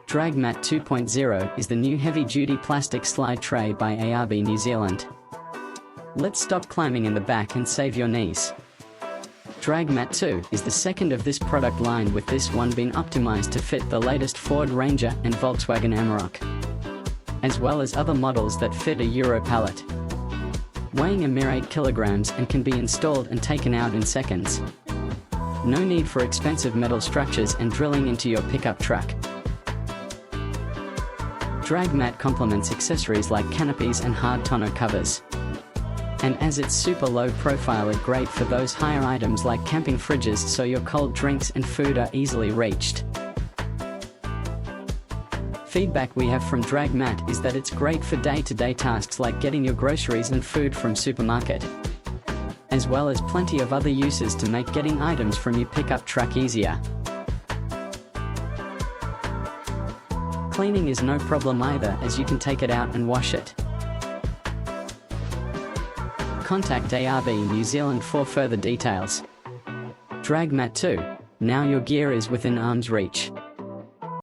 Dragmat 2.0 is the new heavy-duty plastic slide tray by ARB New Zealand. Let's stop climbing in the back and save your knees. Dragmat 2 is the second of this product line, with this one being optimized to fit the latest Ford Ranger and Volkswagen Amarok, as well as other models that fit a Euro pallet. Weighing a mere 8 kilograms and can be installed and taken out in seconds. No need for expensive metal structures and drilling into your pickup truck. Dragmat complements accessories like canopies and hard tonneau covers. And as it's super low profile, it's great for those higher items like camping fridges, so your cold drinks and food are easily reached. Feedback we have from Dragmat is that it's great for day-to-day tasks like getting your groceries and food from supermarket, as well as plenty of other uses to make getting items from your pickup truck easier. Cleaning is no problem either, as you can take it out and wash it. Contact ARB New Zealand for further details. Dragmat 2. Now your gear is within arm's reach.